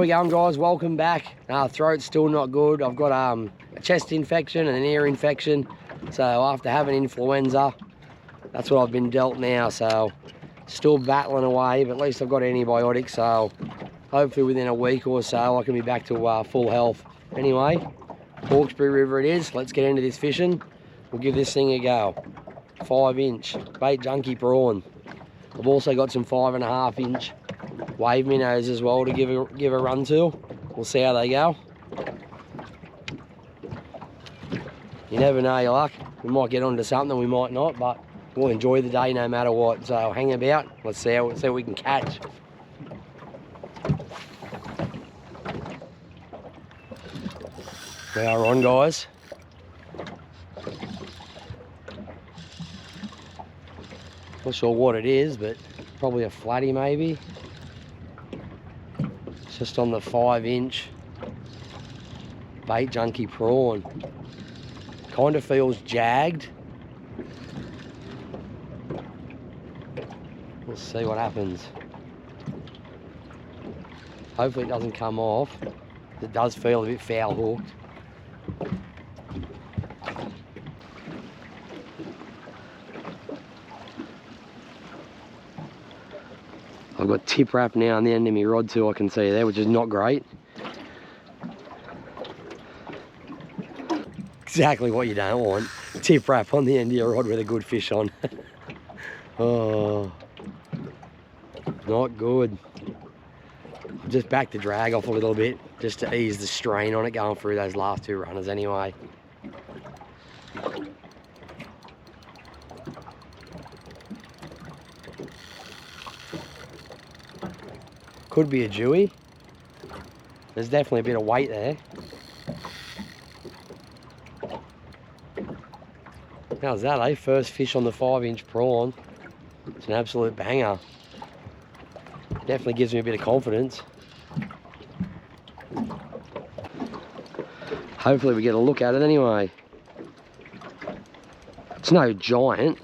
How we going, guys? Welcome back. Throat's still not good. I've got a chest infection and an ear infection. So after having influenza, that's what I've been dealt now. So still battling away, but at least I've got antibiotics. So hopefully within a week or so, I can be back to full health. Anyway, Hawkesbury River it is. Let's get into this fishing. We'll give this thing a go. 5-inch bait junkie prawn. I've also got some 5.5-inch wave minnows as well to give a run to. We'll see how they go. You never know your luck. We might get onto something, we might not, but we'll enjoy the day no matter what. So hang about. Let's see what we can catch. We are on, guys. Not sure what it is, but probably a flatty maybe. It's just on the 5-inch bait junkie prawn. Kind of feels jagged. We'll see what happens. Hopefully it doesn't come off. It does feel a bit foul hooked. I've got tip wrap now on the end of my rod too, I can see there, which is not great. Exactly what you don't want. Tip wrap on the end of your rod with a good fish on. Oh, not good. Just back the drag off a little bit, just to ease the strain on it going through those last two runners anyway. Could be a dewy. There's definitely a bit of weight there. How's that, eh? First fish on the 5-inch prawn. It's an absolute banger. Definitely gives me a bit of confidence. Hopefully we get a look at it anyway. It's no giant,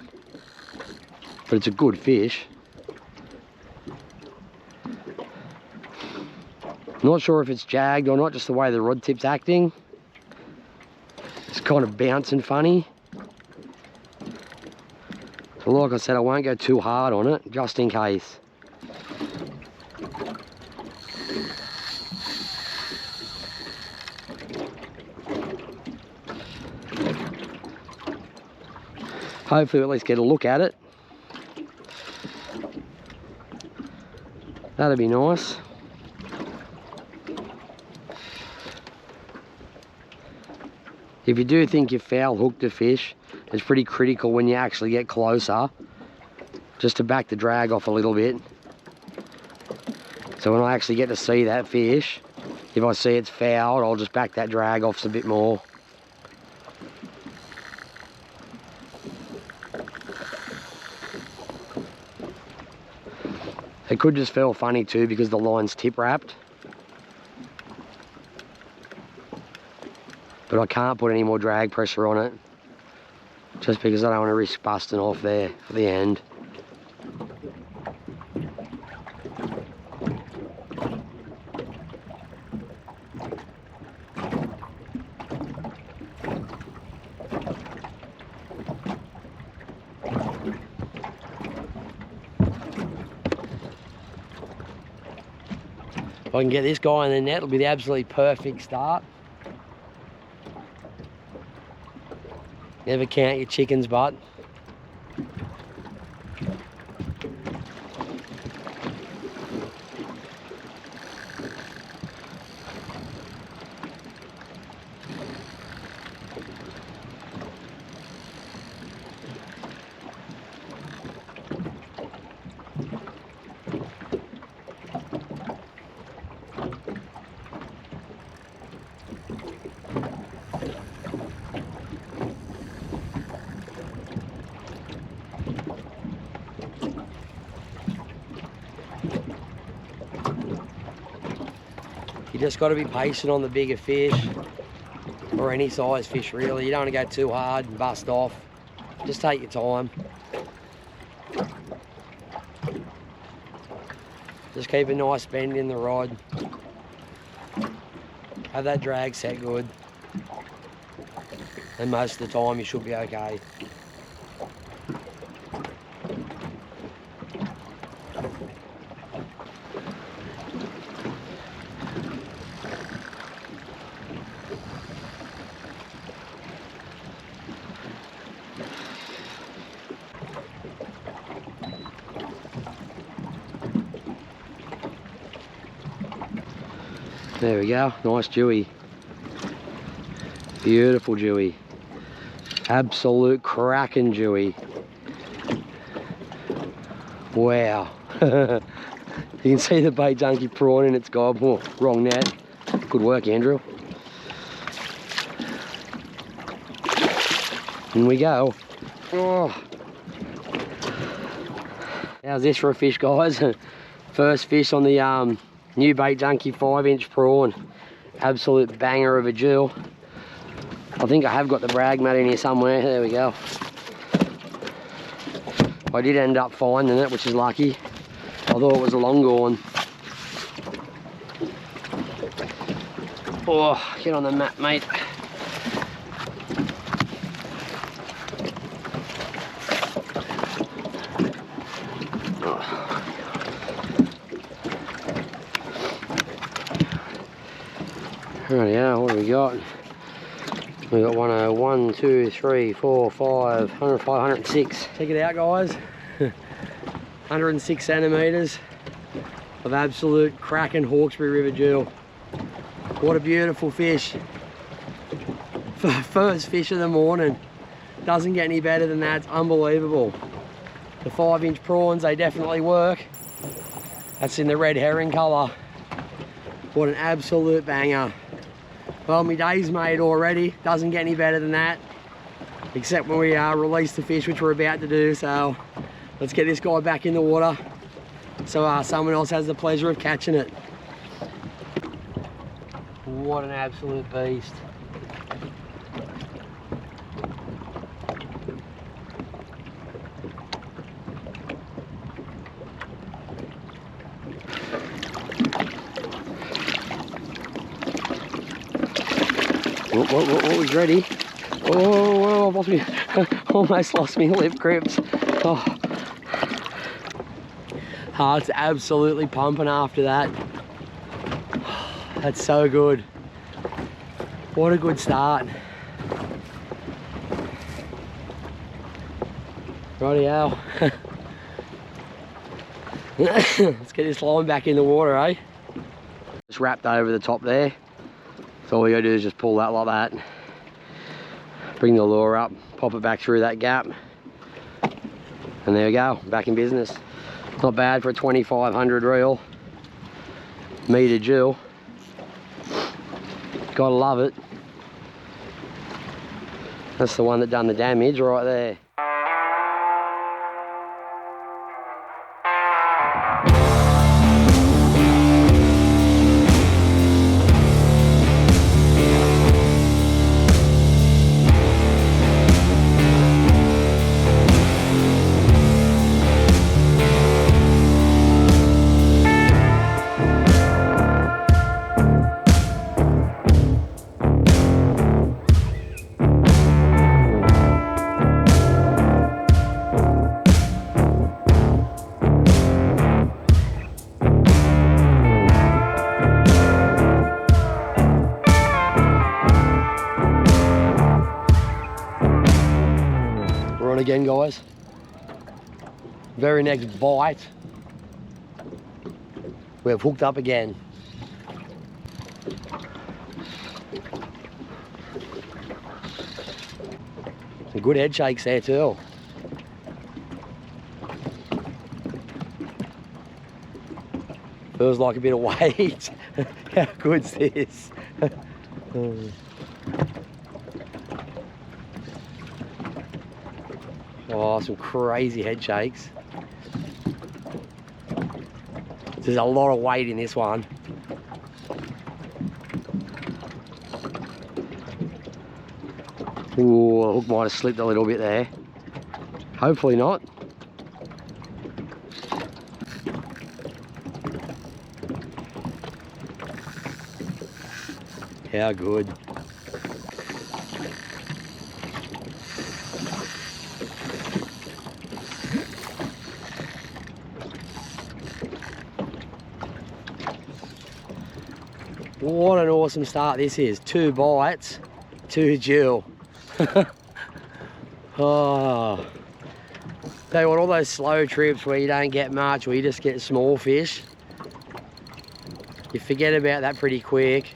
but it's a good fish. Not sure if it's jagged or not, just the way the rod tip's acting. It's kind of bouncing funny. So like I said, I won't go too hard on it, just in case. Hopefully at least get a look at it. That'd be nice. If you do think you foul hooked a fish, it's pretty critical when you actually get closer, just to back the drag off a little bit. So when I actually get to see that fish, if I see it's fouled, I'll just back that drag off a bit more. It could just feel funny too because the line's tip wrapped. But I can't put any more drag pressure on it, just because I don't want to risk busting off there at the end. If I can get this guy in the net, it'll be the absolutely perfect start. Never count your chickens, but you just got to be patient on the bigger fish, or any size fish really. You don't want to go too hard and bust off. Just take your time. Just keep a nice bend in the rod. Have that drag set good. And most of the time you should be okay. There we go, nice dewy. Beautiful dewy. Absolute cracking dewy. Wow. You can see the bait junkie prawn in its gob. Oh, wrong net. Good work, Andrew. In we go. Oh. How's this for a fish, guys? First fish on the new bait junkie 5-inch prawn. Absolute banger of a jewel. I think I have got the brag mat in here somewhere. There we go. I did end up finding it, which is lucky. I thought it was a long gone. Oh, get on the mat, mate. Rightio, what do we got? We got 101, 2, 3, 4, 5, 105, 106. Check it out, guys. 106 centimetres of absolute cracking Hawkesbury River jewel. What a beautiful fish. First fish of the morning. Doesn't get any better than that. It's unbelievable. The 5-inch prawns, they definitely work. That's in the red herring colour. What an absolute banger. Well, my day's made already. Doesn't get any better than that. Except when we release the fish, which we're about to do. So let's get this guy back in the water so someone else has the pleasure of catching it. What an absolute beast. What was ready? Oh, I've lost me, almost lost me lip grips. Oh, it's absolutely pumping after that. That's so good. What a good start. Rightio. Let's get this line back in the water, eh? Just wrapped over the top there. So all we gotta do is just pull that like that. Bring the lure up, pop it back through that gap. And there we go, back in business. Not bad for a 2500 reel. Metre jewel. Gotta love it. That's the one that done the damage right there. Again, guys, very next bite we've hooked up again. Some good head shakes there too. Feels like a bit of weight. How good's this? Oh, some crazy head shakes. There's a lot of weight in this one. Ooh, the hook might have slipped a little bit there. Hopefully not. How good. What an awesome start this is. 2 bites, 2 gill. Oh. Tell you what, all those slow trips where you don't get much, where you just get small fish, you forget about that pretty quick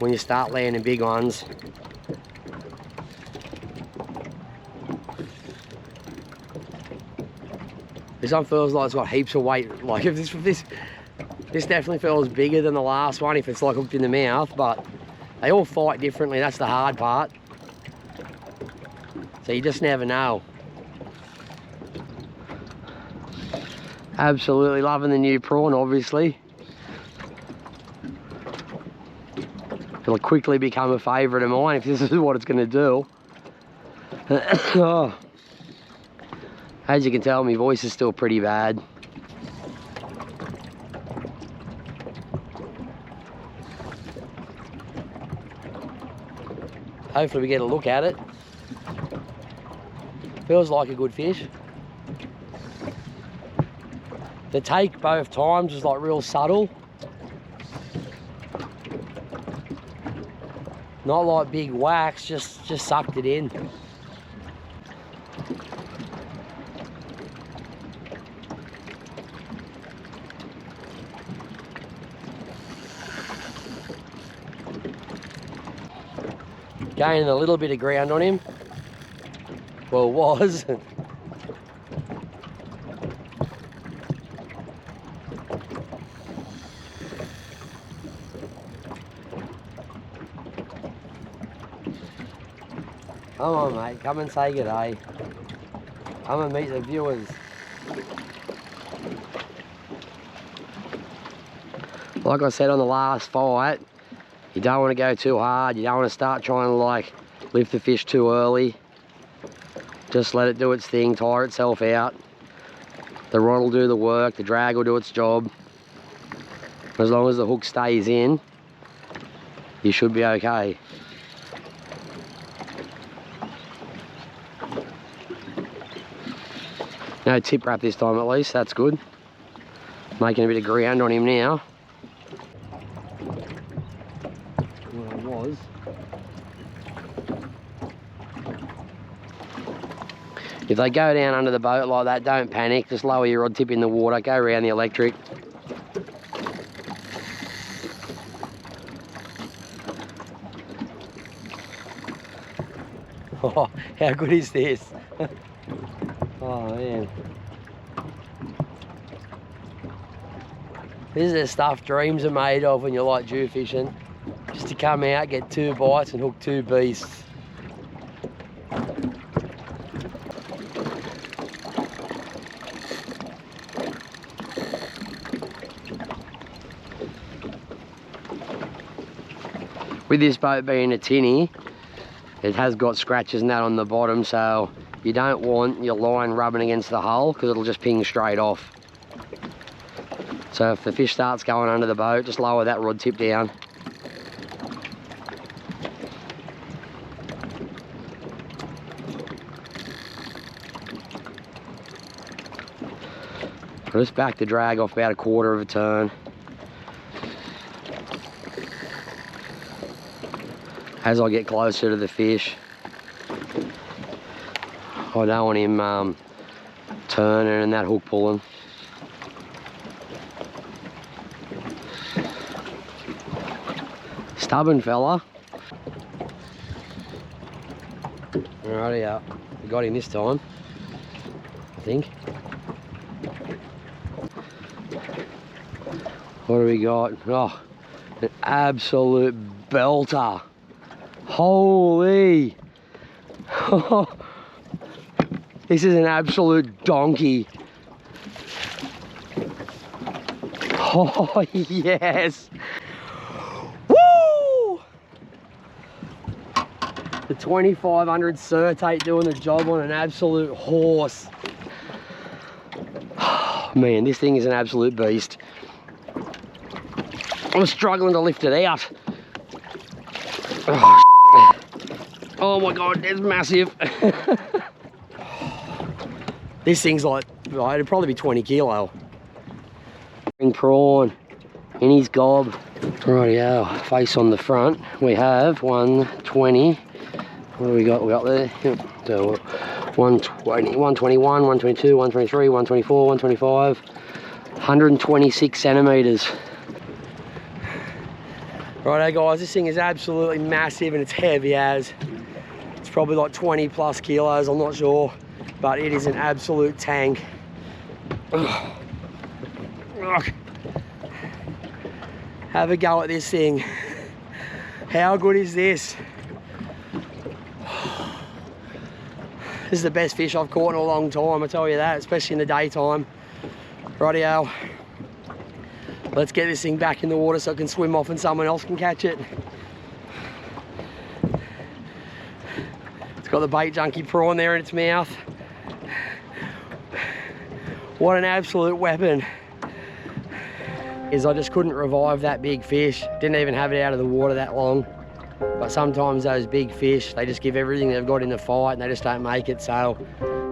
when you start landing big ones. This one feels like it's got heaps of weight. Like if this definitely feels bigger than the last one if it's like hooked in the mouth, but they all fight differently. That's the hard part. So you just never know. Absolutely loving the new prawn, obviously. It'll quickly become a favourite of mine if this is what it's going to do. Oh. As you can tell, my voice is still pretty bad. Hopefully we get a look at it. Feels like a good fish. The take both times is like real subtle. Not like big whacks, just sucked it in. Gaining a little bit of ground on him. Well, it was. Come on, mate, come and say good day. Come and meet the viewers. Like I said on the last fight, you don't want to go too hard. You don't want to start trying to like lift the fish too early. Just let it do its thing, tire itself out. The rod will do the work, the drag will do its job. As long as the hook stays in, you should be okay. No tip wrap this time at least, that's good. Making a bit of ground on him now. Well, it was. If they go down under the boat like that, don't panic. Just lower your rod tip in the water, go around the electric. Oh, how good is this? Oh man. This is the stuff dreams are made of when you're like dew fishing. Just to come out, get 2 bites and hook 2 beasts. With this boat being a tinny, it has got scratches and that on the bottom, so you don't want your line rubbing against the hull because it'll just ping straight off. So if the fish starts going under the boat, just lower that rod tip down. I'll just back the drag off about 1/4 of a turn. As I get closer to the fish, I don't want him turning and that hook pulling. Stubborn fella. Alrighty, yeah, we got him this time, I think. What do we got? Oh, an absolute belter. Holy. This is an absolute donkey. Oh, yes. Woo! The 2500 Certate doing the job on an absolute horse. Man, this thing is an absolute beast. I'm struggling to lift it out. Oh, oh my God, it's massive. This thing's like, well, it'd probably be 20 kilo. Prawn in his gob. Rightio, face on the front. We have 120. What do we got? We got there. Yep. So 120, 121, 122, 123, 124, 125, 126 centimeters. Righto guys, this thing is absolutely massive and it's heavy as. It's probably like 20 plus kilos, I'm not sure, but it is an absolute tank. Ugh. Ugh. Have a go at this thing. How good is this? This is the best fish I've caught in a long time, I tell you that, especially in the daytime. Rightio. Let's get this thing back in the water so it can swim off and someone else can catch it. It's got the bait junkie prawn there in its mouth. What an absolute weapon. I just couldn't revive that big fish. Didn't even have it out of the water that long. But sometimes those big fish, they just give everything they've got in the fight and they just don't make it. So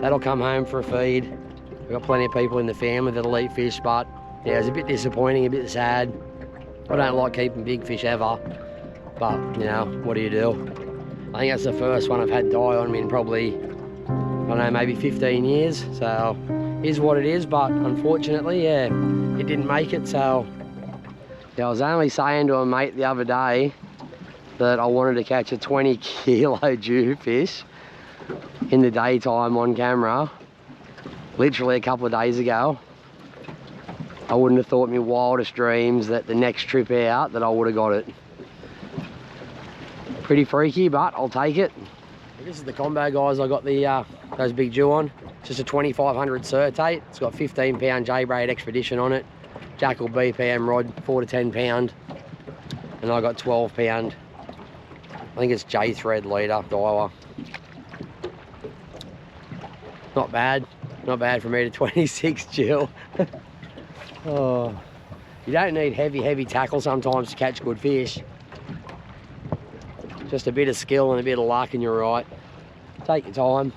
that'll come home for a feed. We've got plenty of people in the family that'll eat fish, but yeah, it's a bit disappointing, a bit sad. I don't like keeping big fish ever, but you know, what do you do? I think that's the first one I've had die on me in probably, I don't know, maybe 15 years. So it is what it is, but unfortunately, yeah, it didn't make it. So yeah, I was only saying to a mate the other day that I wanted to catch a 20 kilo jewfish in the daytime on camera, literally a couple of days ago. I wouldn't have thought in my wildest dreams that the next trip out that I would have got it. Pretty freaky, but I'll take it. This is the combo, guys. I got the those big Jew on. Just a 2500 Certate. It's got 15-pound J-braid Expedition on it. Jackal BPM rod, 4 to 10 pound. And I got 12-pound. I think it's J-thread leader, Daiwa. Not bad. Not bad for me to 26 Jill. Oh, you don't need heavy tackle sometimes to catch good fish. Just a bit of skill and a bit of luck and you're right. Take your time.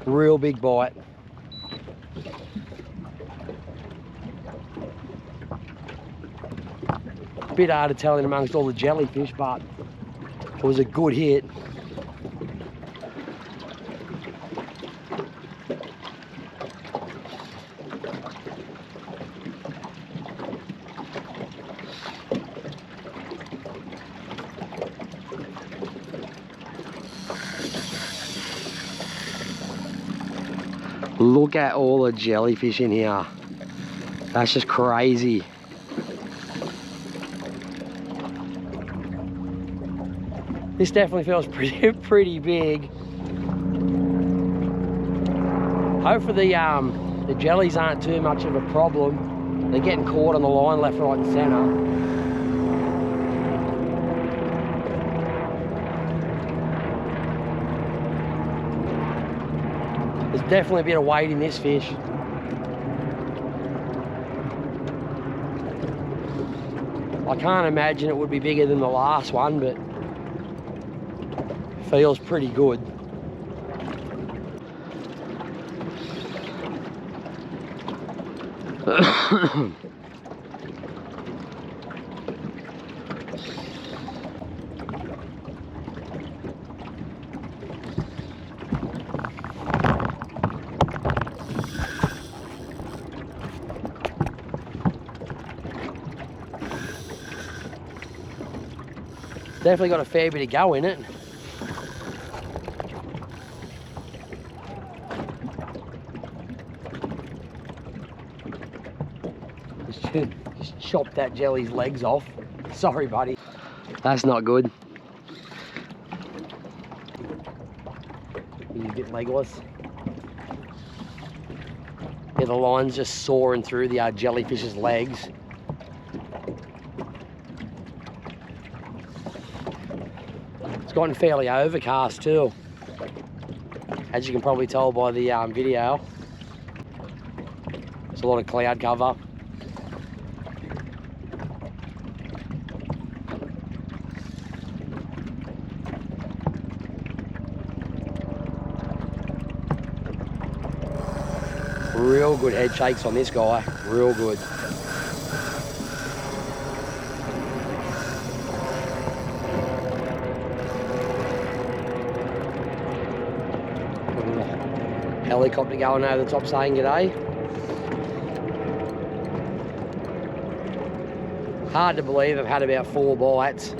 Real big bite. Bit hard to tell in amongst all the jellyfish, but it was a good hit. Look at all the jellyfish in here. That's just crazy. This definitely feels pretty big. Hopefully the jellies aren't too much of a problem. They're getting caught on the line left, right and centre. There's definitely a bit of weight in this fish. I can't imagine it would be bigger than the last one, but feels pretty good. Definitely got a fair bit of go in it. Just chopped that jelly's legs off. Sorry, buddy. That's not good. He's a bit legless. Yeah, the line's just soaring through the jellyfish's legs. It's gotten fairly overcast too, as you can probably tell by the video. There's a lot of cloud cover. Real good head shakes on this guy, real good. Helicopter going over the top saying g'day. Hard to believe I've had about 4 bites.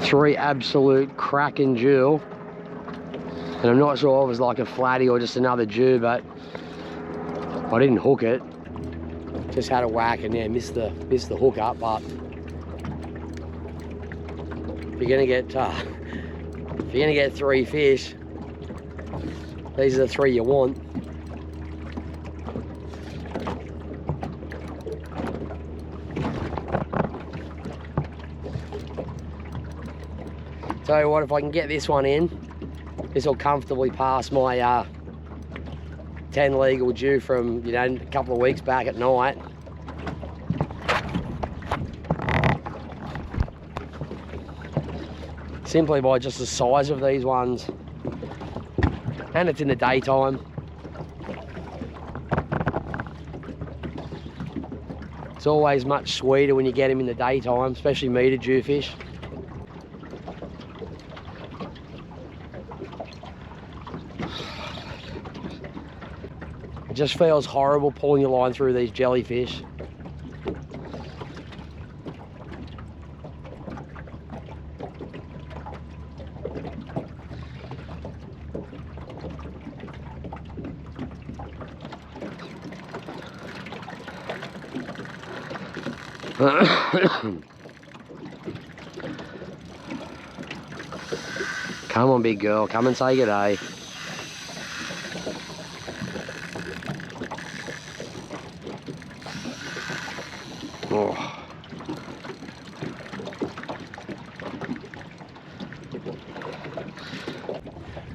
3 absolute cracking jewel. And I'm not sure if it was like a flatty or just another Jew, but I didn't hook it. Just had a whack and yeah, missed the hook up. But if you're gonna get 3 fish, these are the 3 you want. Tell you what, if I can get this one in, this will comfortably pass my 10 legal due from, you know, a couple of weeks back at night. Simply by just the size of these ones. And it's in the daytime. It's always much sweeter when you get them in the daytime, especially meter jewfish. It just feels horrible pulling your line through these jellyfish. Come on, big girl, come and say g'day. Oh.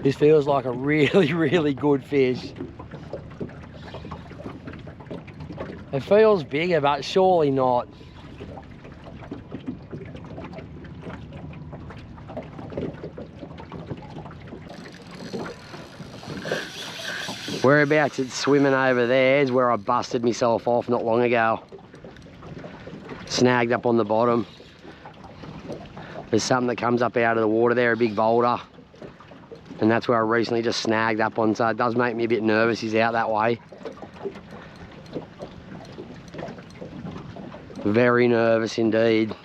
This feels like a really, really good fish. It feels bigger, but surely not. Whereabouts it's swimming over there is where I busted myself off not long ago. Snagged up on the bottom. There's something that comes up out of the water there, a big boulder. And that's where I recently just snagged up on, so it does make me a bit nervous he's out that way. Very nervous indeed.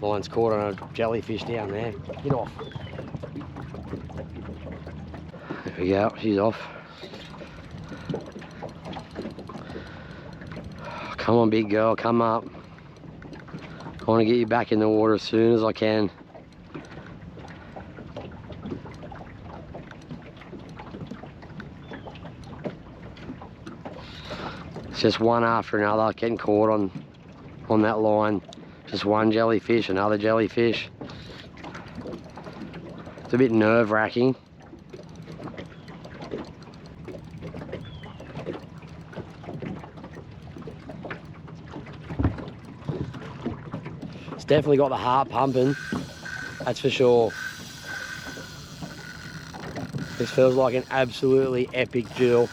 Line's caught on a jellyfish down there. Get off. There we go, she's off. Come on, big girl, come up. I want to get you back in the water as soon as I can. It's just one after another, getting caught on that line. Just one jellyfish, another jellyfish. It's a bit nerve-wracking. It's definitely got the heart pumping, that's for sure. This feels like an absolutely epic jewel.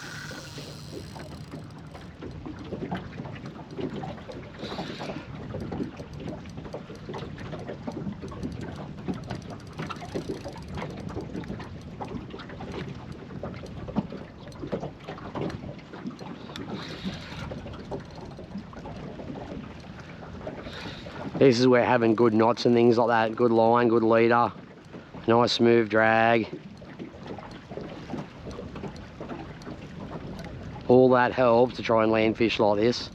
This is where having good knots and things like that, good line, good leader, nice smooth drag. All that helps to try and land fish like this.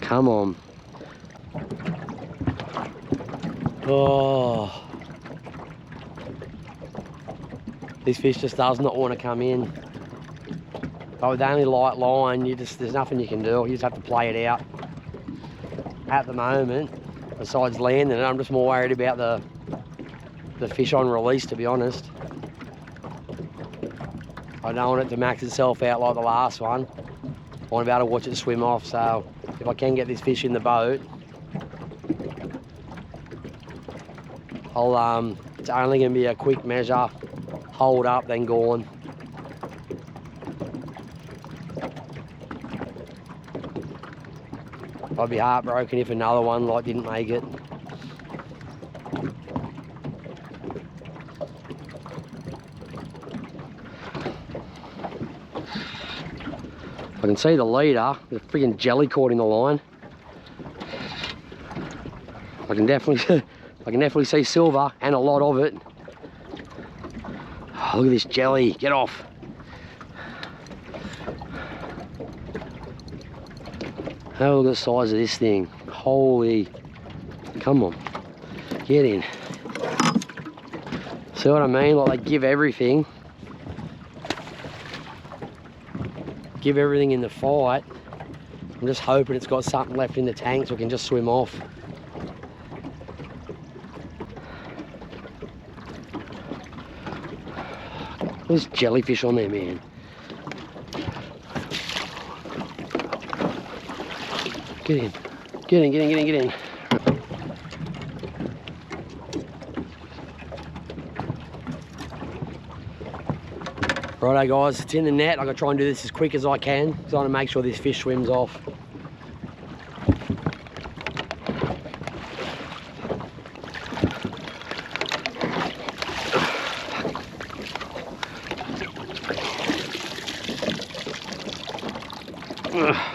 Come on. Oh. This fish just does not want to come in. But with only light line, there's nothing you can do. You just have to play it out. At the moment, besides landing it, I'm just more worried about the fish on release, to be honest. I don't want it to max itself out like the last one. I want to be able to watch it swim off, so if I can get this fish in the boat, It's only going to be a quick measure, hold up, then gone. I'd be heartbroken if another one like didn't make it. I can see the leader, the friggin' jelly caught in the line. I can definitely see silver and a lot of it. Oh, look at this jelly, get off. Have a look at the size of this thing. Holy, come on, get in. See what I mean? Like they give everything in the fight. I'm just hoping it's got something left in the tank so we can just swim off. There's jellyfish on there, man. Get in. Get in, get in, get in, get in. Righto guys, it's in the net. I'm gonna try and do this as quick as I can because I want to make sure this fish swims off.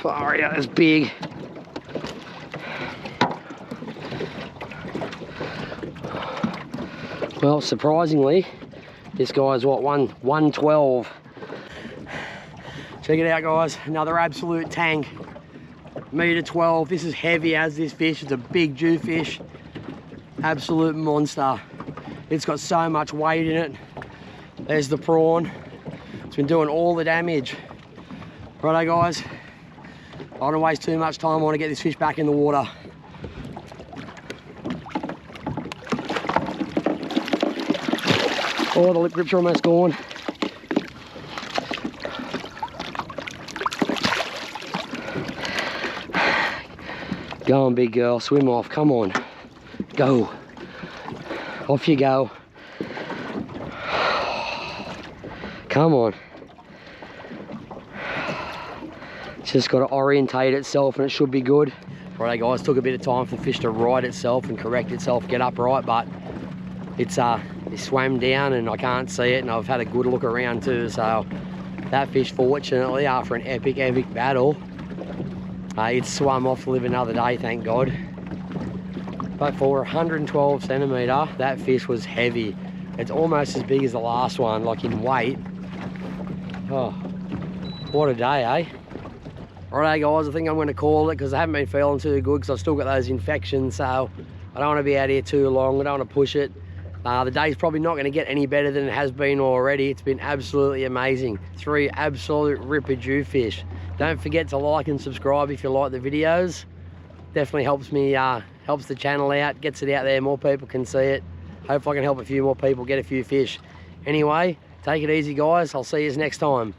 Far out, that's big. Well, surprisingly, this guy's what, 112. Check it out guys, another absolute tank. 1.12 m. This is heavy as this fish. It's a big jewfish. Absolute monster. It's got so much weight in it. There's the prawn. It's been doing all the damage. Righto guys, I don't want to waste too much time. I want to get this fish back in the water. Oh, the lip grips are almost gone. Go on, big girl, swim off, come on. Go. Off you go. Come on. It's just got to orientate itself and it should be good. Right guys, took a bit of time for the fish to right itself and correct itself, get upright, but it swam down and I can't see it, and I've had a good look around too. So that fish, fortunately, after an epic battle, it swam off to live another day, thank God. But for 112 centimetre, that fish was heavy. It's almost as big as the last one, like in weight. Oh, what a day, eh? Alright guys, I think I'm going to call it because I haven't been feeling too good because I've still got those infections, so I don't want to be out here too long. I don't want to push it. The day's probably not going to get any better than it has been already. It's been absolutely amazing. 3 absolute ripper jewfish. Don't forget to like and subscribe if you like the videos. Definitely helps me, helps the channel out, gets it out there, more people can see it. Hopefully I can help a few more people get a few fish. Anyway, take it easy guys, I'll see you next time.